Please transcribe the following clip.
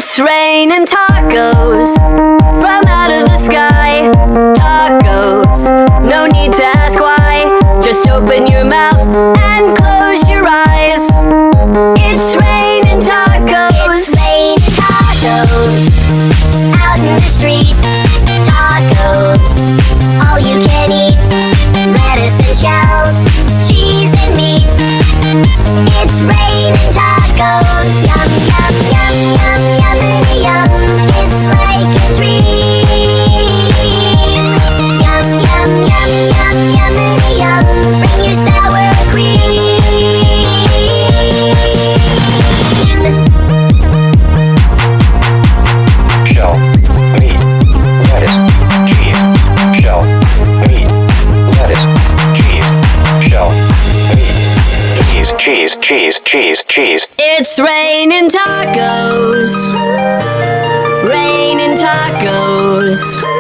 It's raining tacos from out of the sky. Tacos, no need to ask why. Just open your mouth and close your eyes. It's raining tacos. It's raining tacos out in the street. Tacos, all you can eat. Lettuce and shells, cheese and meat. It's raining tacos. Yum, yum, yum, yum, yummity yum. It's like a dream. Yum, yum, yum, yum, yummity yum. Bring your sour cream. Shell, meat, lettuce, cheese. Shell, meat, lettuce, cheese. Shell, meat, cheese. It's raining tacos. Raining tacos.